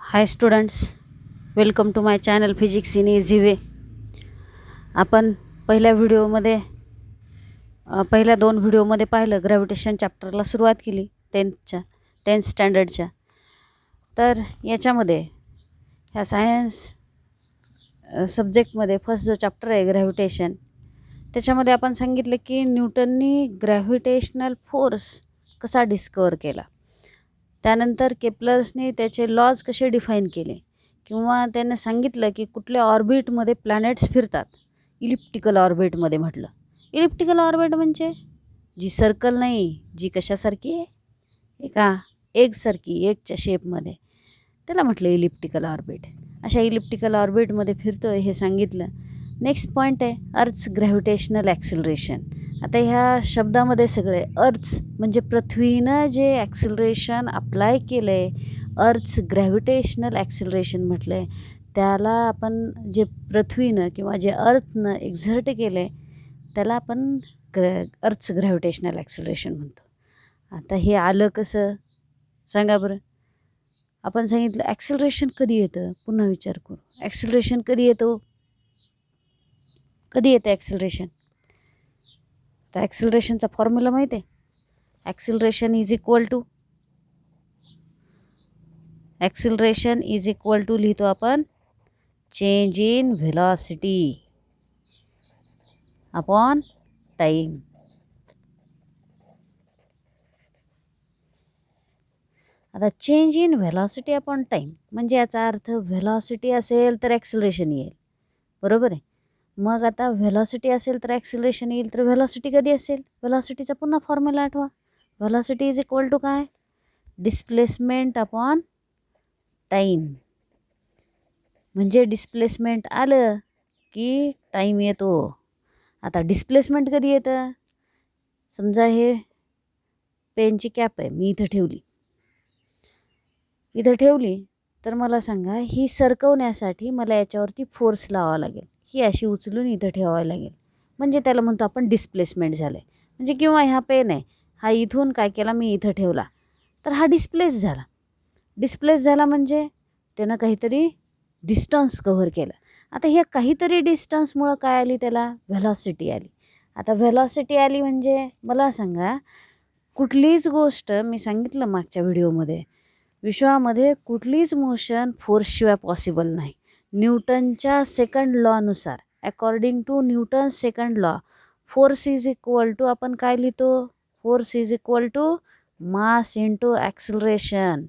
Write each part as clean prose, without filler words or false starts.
High students, welcome to my channel physics in easy way. आपण पहिल्या दोन व्हिडिओमध्ये पाहिलं, ग्रॅव्हिटेशन चॅप्टरला सुरुवात केली 10th स्टँडर्डच्या. तर याच्यामध्ये ह्या सायन्स सब्जेक्टमध्ये फर्स्ट जो चॅप्टर आहे ग्रॅव्हिटेशन, त्याच्यामध्ये आपण सांगितलं की न्यूटननी ग्रॅव्हिटेशनल फोर्स कसा डिस्कवर केला. त्यानंतर केप्लर्सने त्याचे लॉज कसे डिफाईन केले, किंवा त्याने सांगितलं की कुठल्या ऑर्बिटमध्ये प्लॅनेट्स फिरतात. इलिप्टिकल ऑर्बिटमध्ये म्हटलं. इलिप्टिकल ऑर्बिट म्हणजे जी सर्कल नाही, जी कशासारखी आहे, एका एगसारखी, एगच्या शेपमध्ये, त्याला म्हटलं इलिप्टिकल ऑर्बिट. अशा इलिप्टिकल ऑर्बिटमध्ये फिरतो आहे हे सांगितलं. नेक्स्ट पॉईंट आहे अर्थ्स ग्रॅव्हिटेशनल ॲक्सिलरेशन. आता ह्या शब्दामध्ये सगळे अर्थ्स म्हणजे पृथ्वीनं जे ॲक्सिलरेशन अप्लाय केलं आहे, अर्थ्स ग्रॅव्हिटेशनल ॲक्सिलरेशन म्हटलं आहे, त्याला आपण जे पृथ्वीनं किंवा जे अर्थनं एक्झर्ट केलं आहे त्याला आपण अर्थ्स ग्रॅव्हिटेशनल ॲक्सिलरेशन म्हणतो. आता हे आलं कसं सांगा बरं. आपण सांगितलं ॲक्सिलरेशन कधी येतं, पुन्हा विचार करू. ॲक्सिलरेशन कधी येतं ॲक्सिलरेशन? तर ॲक्सिलरेशनचा फॉर्म्युला माहिती आहे. ॲक्सिलरेशन इज इक्वल टू लिहितो आपण change in velocity upon time. आता change in velocity upon time म्हणजे याचा अर्थ व्हेलॉसिटी असेल तर ॲक्सिलरेशन येईल, बरोबर आहे. मग आता व्हेलॉसिटी असेल तर ॲक्सिलरेशन येईल, तर व्हेलॉसिटी कधी असेल? व्हेलॉसिटीचा पुन्हा फॉर्म्युला आठवा. व्हेलॉसिटी इज इक्वल टू काय? Displacement upon time. म्हणजे डिस्प्लेसमेंट आलं की टाईम येतो. आता डिस्प्लेसमेंट कधी येतं? समजा हे पेनची कॅप आहे, मी इथं ठेवली तर मला सांगा, ही सरकवण्यासाठी मला याच्यावरती फोर्स लावावा लागेल. ही अशी उचलून इथं ठेवावी लागेल, म्हणजे त्याला म्हणतो आपण डिस्प्लेसमेंट झालं आहे. म्हणजे किंवा ह्या पेन आहे, हा इथून काय केला, मी इथं ठेवला तर हा डिस्प्लेस झाला म्हणजे त्यानं काहीतरी डिस्टन्स कव्हर केलं. आता ह्या काहीतरी डिस्टन्समुळं काय आली, त्याला व्हेलॉसिटी आली. आता व्हेलॉसिटी आली म्हणजे मला सांगा, कुठलीच गोष्ट, मी सांगितलं मागच्या व्हिडिओमध्ये, विश्वामध्ये कुठलीच मोशन फोर्सशिवाय पॉसिबल नाही. न्यूटनच्या सेकंड लॉनुसार, according to Newton second law, force is equal to, आपण काय लिहितो, force is equal to mass into acceleration.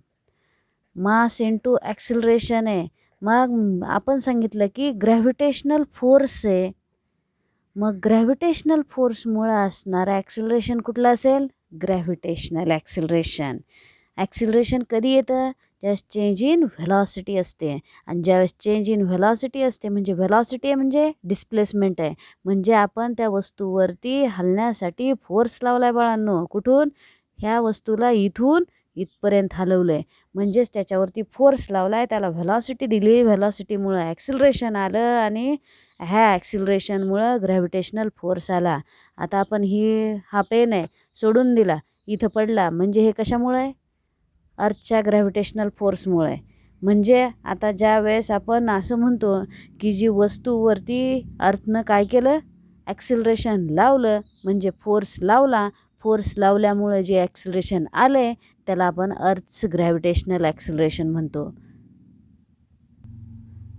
Mass into acceleration आहे. मग आपण सांगितलं की ग्रॅव्हिटेशनल फोर्स आहे, मग ग्रॅव्हिटेशनल फोर्समुळं असणारं ॲक्सिलरेशन कुठलं असेल? Gravitational acceleration. ॲक्सिलरेशन कधी येतं? ज्यावेळेस चेंज इन व्हेलॉसिटी असते. आणि ज्यावेळेस चेंज इन व्हेलॉसिटी असते म्हणजे व्हेलॉसिटी आहे म्हणजे डिस्प्लेसमेंट आहे. म्हणजे आपण त्या वस्तूवरती हलण्यासाठी फोर्स लावला आहे बाळांनो. कुठून? ह्या वस्तूला इथून इथपर्यंत हलवलं आहे, म्हणजेच त्याच्यावरती फोर्स लावला आहे, त्याला व्हेलॉसिटी दिली. व्हेलॉसिटीमुळं ॲक्सिलरेशन आलं आणि ह्या ॲक्सिलरेशनमुळं ग्रॅव्हिटेशनल फोर्स आला. आता आपण हा पेन आहे, सोडून दिला, इथं पडला, म्हणजे हे कशामुळं आहे? अर्थच्या ग्रॅव्हिटेशनल फोर्समुळे आहे. म्हणजे आता ज्या वेळेस आपण असं म्हणतो की जी वस्तूवरती अर्थनं काय केलं, ॲक्सिलरेशन लावलं, म्हणजे फोर्स लावला. फोर्स लावल्यामुळे जे ॲक्सिलरेशन आले त्याला आपण अर्थ्स ग्रॅव्हिटेशनल ॲक्सिलरेशन म्हणतो.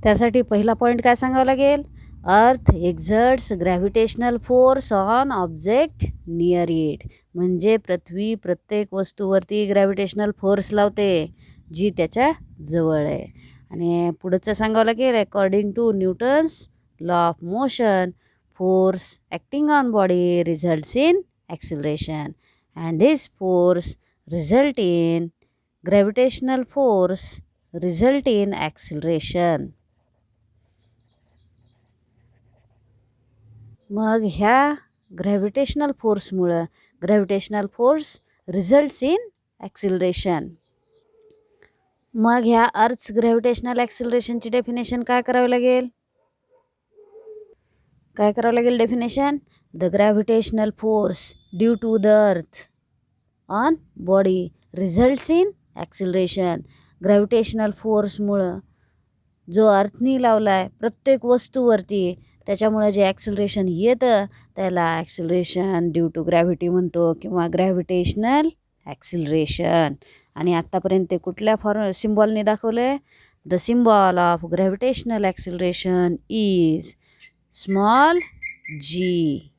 त्यासाठी पहिला पॉईंट काय सांगावं लागेल? अर्थ एक्झर्ट्स gravitational force on object near it. म्हणजे पृथ्वी प्रत्येक वस्तूवरती ग्रॅव्हिटेशनल फोर्स लावते जी त्याच्या जवळ आहे. आणि पुढचं सांगावं लागेल, according to Newton's law of motion, force acting on body results in acceleration and this force result in gravitational force result in acceleration. मग ह्या ग्रॅव्हिटेशनल फोर्समुळं gravitational force results in acceleration. मग ह्या अर्थ्स ग्रॅव्हिटेशनल ॲक्सिलरेशनची definition काय करावी लागेल? Definition? The gravitational force due to the earth on body results in acceleration. Gravitational फोर्समुळं जो अर्थनी लावला आहे प्रत्येक वस्तूवरती, त्याच्यामुळे जे ॲक्सिलरेशन येतं त्याला ॲक्सिलरेशन ड्यू टू ग्रॅव्हिटी म्हणतो किंवा ग्रॅव्हिटेशनल ॲक्सिलरेशन. आणि आत्तापर्यंत ते कुठल्या सिम्बॉलने दाखवलं आहे? The symbol of gravitational acceleration is small g.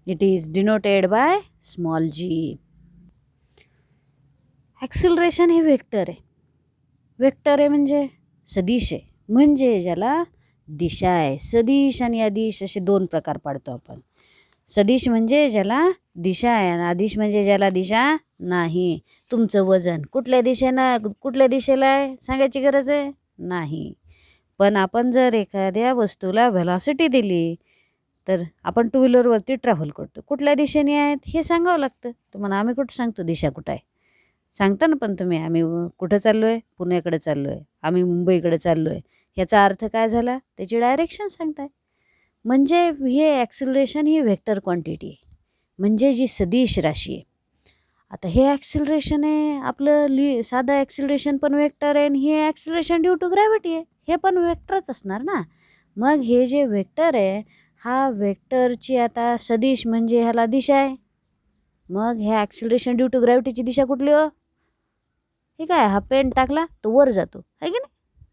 It is denoted by small g. Acceleration हे वेक्टर आहे. वेक्टर आहे म्हणजे सदिश आहे, म्हणजे ज्याला दिशा आहे. सदिश आणि अदिश असे दोन प्रकार पाडतो आपण. सदिश म्हणजे ज्याला दिशा आहे आणि अदिश म्हणजे ज्याला दिशा नाही. तुमचं वजन कुठल्या दिशेला आहे सांगायची गरज आहे नाही. पण आपण जर एखाद्या वस्तूला व्हेलॉसिटी दिली तर आपण टू व्हीलरवरती ट्रॅव्हल करतो, कुठल्या दिशेने आहेत हे सांगावं लागतं. तुम्हाला आम्ही कुठं सांगतो दिशा कुठं आहे? सांगता ना पण तुम्ही, आम्ही कुठं चाललो आहे? पुण्याकडे चाललो आहे, आम्ही मुंबईकडे चाललो आहे. ह्याचा अर्थ काय झाला? त्याची डायरेक्शन सांगताय. म्हणजे हे ॲक्सिलरेशन ही व्हेक्टर क्वांटिटी आहे, म्हणजे जी सदिश राशी आहे. आता हे ॲक्सिलरेशन आहे आपलं साधं ॲक्सिलरेशन पण वेक्टर आहे आणि हे ॲक्सिलरेशन ड्यू टू ग्रॅव्हिटी आहे, हे पण वेक्टरच असणार ना. मग हे जे वेक्टर आहे हा वेक्टरची आता सदिश म्हणजे ह्याला दिशा आहे. मग ह्या ॲक्सिलरेशन ड्यू टू ग्रॅव्हिटीची दिशा कुठली हो? हे काय, हा पेन टाकला तो वर जातो आहे की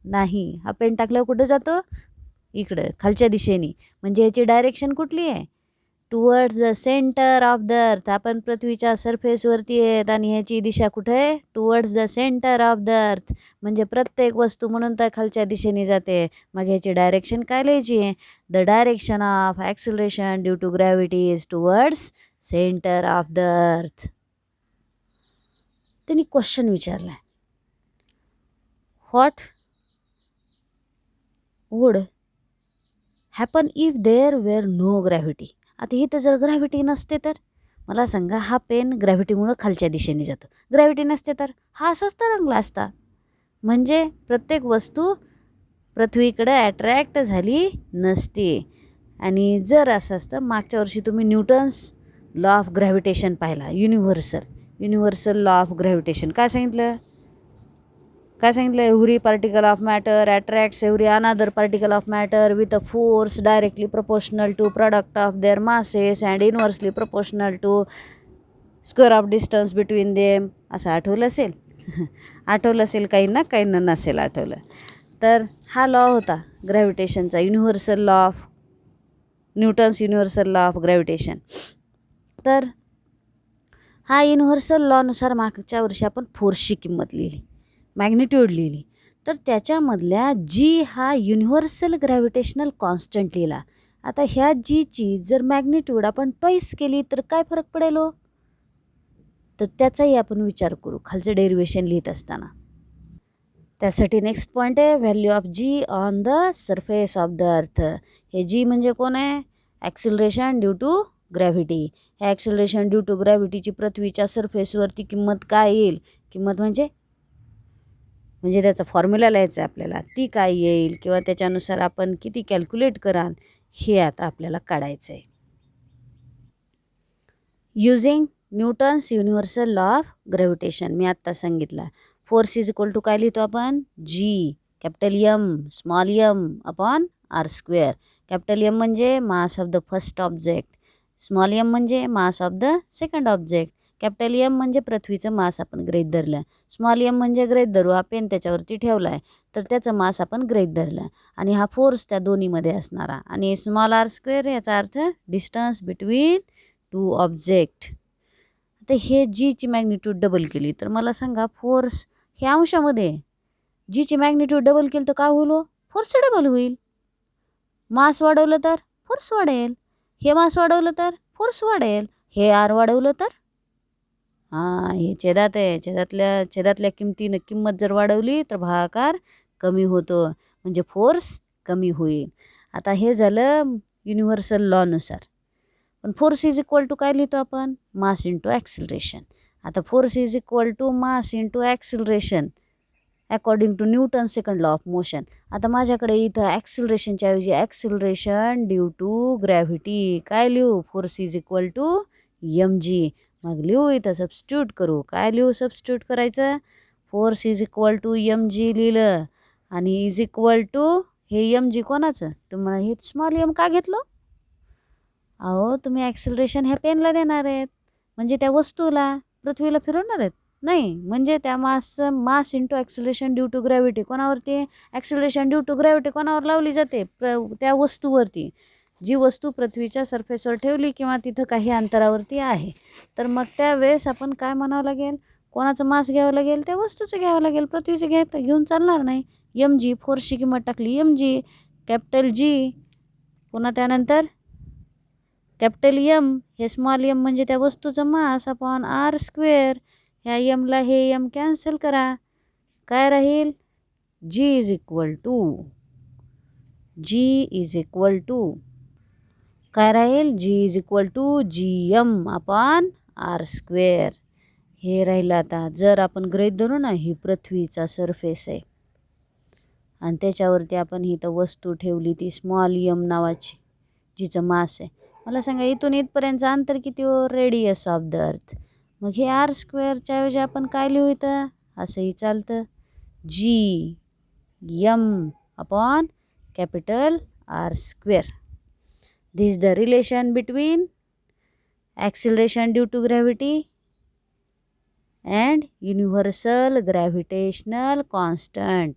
नाही? हा पेन टाकल्यावर कुठं जातो? इकडं खालच्या दिशेने. म्हणजे याची डायरेक्शन कुठली आहे? Towards the centre of the अर्थ. आपण पृथ्वीच्या सरफेसवरती आहेत आणि ह्याची दिशा कुठे आहे? Towards the centre of the अर्थ. म्हणजे प्रत्येक वस्तू म्हणून तर खालच्या दिशेने जाते. मग ह्याची डायरेक्शन काय लिहायची आहे? The direction of acceleration due to gravity is towards centre of the earth. त्यांनी क्वेश्चन विचारला आहे, what would happen if there were no gravity. आता इथं जर ग्रॅव्हिटी नसते तर मला सांगा, हा पेन ग्रॅव्हिटीमुळं खालच्या दिशेने जातो, ग्रॅव्हिटी नसते तर हा असाच तरंगला असता. म्हणजे प्रत्येक वस्तू पृथ्वीकडे अट्रॅक्ट झाली नसते. आणि जर असं असतं, मागच्या वर्षी तुम्ही न्यूटन्स लॉ ऑफ ग्रॅव्हिटेशन पाहिला, युनिव्हर्सल लॉ ऑफ ग्रॅव्हिटेशन. काय सांगितलं? Every particle of matter attracts every another particle of matter with a force directly proportional to product of their masses and inversely proportional to square of distance between them. असं आठवलं असेल आठवलं असेल काहींना नसेल आठवलं. तर हा लॉ होता ग्रॅव्हिटेशनचा, Newton's universal law of gravitation. तर हा युनिव्हर्सल लॉनुसार मागच्या वर्षी आपण फोर्सची किंमत लिहिली, मॅग्निट्यूड लिहिली. तर त्याच्यामधल्या जी हा युनिव्हर्सल ग्रॅव्हिटेशनल कॉन्स्टंट लिहिला. आता ह्या जीची जर मॅग्निट्यूड आपण ट्वाईस केली तर काय फरक पडेल हो? तर त्याचाही आपण विचार करू खालचं डेरिवेशन लिहित असताना. त्यासाठी नेक्स्ट पॉईंट आहे value of g on the surface of the earth. हे जी म्हणजे कोण आहे? Acceleration due to gravity. ह्या ॲक्सिलरेशन ड्यू टू ग्रॅव्हिटीची पृथ्वीच्या सरफेसवरती किंमत काय येईल? किंमत म्हणजे त्याचा फॉर्म्युला लिहायचा आहे आपल्याला, ती काय येईल किंवा त्याच्यानुसार आपण किती कॅल्क्युलेट कराल हे आता आपल्याला काढायचं आहे. Using Newton's universal law of gravitation मी आत्ता सांगितला. फोर्स इज इक्वल टू काय लिहितो आपण? G capital M small M upon R square. Capital M म्हणजे mass of the first object, small M म्हणजे mass of the second object. Capital M म्हणजे पृथ्वीचं मास आपण गृहीत धरलं, स्मॉल एम म्हणजे गृहीत धरू हा पेन त्याच्यावरती ठेवला आहे तर त्याचं मास आपण गृहीत धरलं, आणि हा फोर्स त्या दोन्हीमध्ये असणारा, आणि स्मॉल आर स्क्वेअर याचा अर्थ डिस्टन्स बिटवीन टू ऑब्जेक्ट. आता हे जीची मॅग्निट्यूड डबल केली तर मला सांगा फोर्स हे अंशामध्ये जीची मॅग्निट्यूड डबल केली तर काय होईल हो? फोर्स डबल होईल. मास वाढवलं तर फोर्स वाढेल, हे मास वाढवलं तर फोर्स वाढेल, हे आर वाढवलं तर हे छेदात आहे, छेदातल्या किंमत जर वाढवली तर भागाकार कमी होतो, म्हणजे फोर्स कमी होईल. आता हे झालं युनिव्हर्सल लॉनुसार. पण फोर्स इज इक्वल टू काय लिहितो आपण? Mass into acceleration. आता force is equal to mass into acceleration according to Newton second law of motion. आता माझ्याकडे इथं ॲक्सिलरेशनच्या ऐवजी ॲक्सिलरेशन ड्यू टू ग्रॅव्हिटी काय लिहू? Force is equal to m g. मग लिहू इथं सबस्टिट्यूट करू. काय लिहू सबस्टिट्यूट करायचं? Force is equal to m g लिहिलं आणि इज इक्वल टू हे एम जी कोणाचं, तुम्हाला हे स्मॉल एम का घेतलं? अहो तुम्ही ॲक्सिलरेशन ह्या पेनला देणार आहेत, म्हणजे त्या वस्तूला पृथ्वीला फिरवणार आहेत नाही, म्हणजे त्या mass into acceleration due to gravity कोणावरती, ॲक्सिलरेशन ड्यू टू ग्रॅव्हिटी कोणावर लावली जाते, त्या वस्तूवरती, जी वस्तू पृथ्वीच्या सरफेसवर ठेवली किंवा तिथं काही अंतरावरती आहे. तर मग त्यावेळेस आपण काय म्हणावं लागेल, कोणाचं मास घ्यावं लागेल, त्या वस्तूचं घ्यावं लागेल, पृथ्वीचं घेऊन चालणार नाही. एम जी फोर्सची किंमत टाकली एम जी, कॅपिटल जी, पुन्हा त्यानंतर कॅपिटल एम, हे स्मॉल एम म्हणजे त्या वस्तूचं मास अपॉन आर स्क्वेअर. ह्या एमला हे एम कॅन्सल करा, काय राहील, जी इज इक्वल टू काय राहील, G is equal to G M upon R square. हे राहिलं. आता जर आपण गृहीत धरू ना ही पृथ्वीचा सरफेस आहे आणि त्याच्यावरती आपण ही तर वस्तू ठेवली ती स्मॉल एम नावाची, जिचं मास आहे. मला सांगा इथून इथपर्यंतचं अंतर किती हो, रेडियस ऑफ द अर्थ. मग हे आर स्क्वेअरच्या ऐवजी आपण काय लिहू इथं, असंही चालतं, g M upon capital r square. This is the relation between acceleration due to gravity and universal gravitational constant.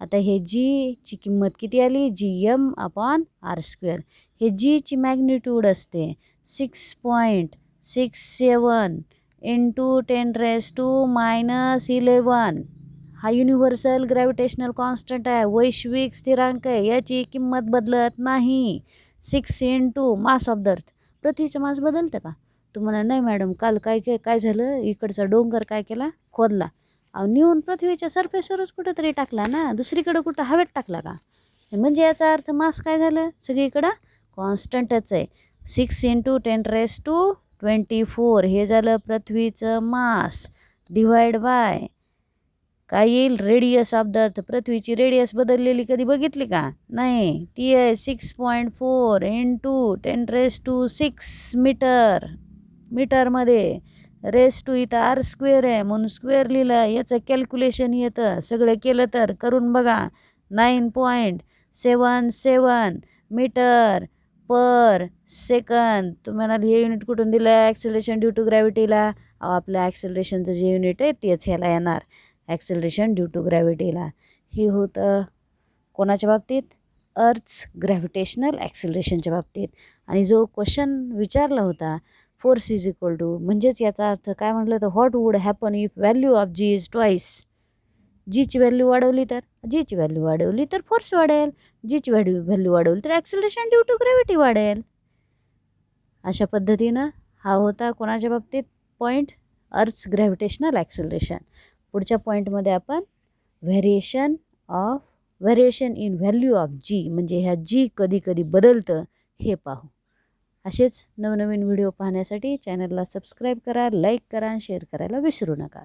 आता हे जीची किंमत किती आली, g M upon R square. हे जीची मॅग्निट्यूड असते 6.67 इंटू 10⁻⁻11. हा युनिव्हर्सल ग्रॅव्हिटेशनल कॉन्स्टंट आहे, वैश्विक स्थिरांक आहे, याची किंमत बदलत नाही. 6 इंटू मास ऑफ द अर्थ. पृथ्वीचं मास बदलतं का? तुम्हाला नाही मॅडम, काल काय झालं, इकडचा डोंगर काय केला, खोदला, नेऊन पृथ्वीच्या सरफेसवरच कुठंतरी टाकला ना, दुसरीकडं कुठं हवेत टाकला का? म्हणजे याचा अर्थ मास काय झालं, सगळीकडं कॉन्स्टंटच आहे. 6 इंटू 10⁻24 हे झालं पृथ्वीचं मास, डिवाइड बाय काय येईल, रेडियस ऑफ द अर्थ. पृथ्वीची रेडियस बदललेली कधी बघितली का? नाही, ती आहे 6.4 इंटू 10⁻6 मीटर. मीटरमध्ये रेस टू इथं आर स्क्वेअर आहे म्हणून स्क्वेअर लिहिलं. याचं कॅल्क्युलेशन येतं, सगळं केलं तर करून बघा. 9.77 मीटर पर सेकंद. तुम्हाला हे युनिट कुठून दिलं, ॲक्सिलरेशन ड्यू टू ग्रॅव्हिटीला. आपलं ॲक्सिलरेशनचं जे युनिट आहे तेच ह्याला येणार, ॲक्सिलरेशन ड्यू टू ग्रॅव्हिटीला. हे होतं कोणाच्या बाबतीत, अर्थ्स ग्रॅव्हिटेशनल ॲक्सिलरेशनच्या बाबतीत. आणि जो क्वेश्चन विचारला होता फोर्स इज इक्वल टू, म्हणजेच याचा अर्थ काय म्हटलं तर, what would happen if value of g is twice. जीची व्हॅल्यू वाढवली तर फोर्स वाढेल, जीची व्हॅल्यू वाढवली तर ॲक्सिलरेशन ड्यू टू ग्रॅव्हिटी वाढेल. अशा पद्धतीनं हा होता कोणाच्या बाबतीत पॉईंट, अर्थ्स ग्रॅव्हिटेशनल ॲक्सिलरेशन. पुढच्या पॉईंटमध्ये आपण व्हेरिएशन इन व्हॅल्यू ऑफ जी, म्हणजे ह्या जी कधी कधी बदलतं हे पाहू. असेच नवनवीन व्हिडिओ पाहण्यासाठी चॅनलला सबस्क्राईब करा, लाईक करा, शेअर करायला विसरू नका.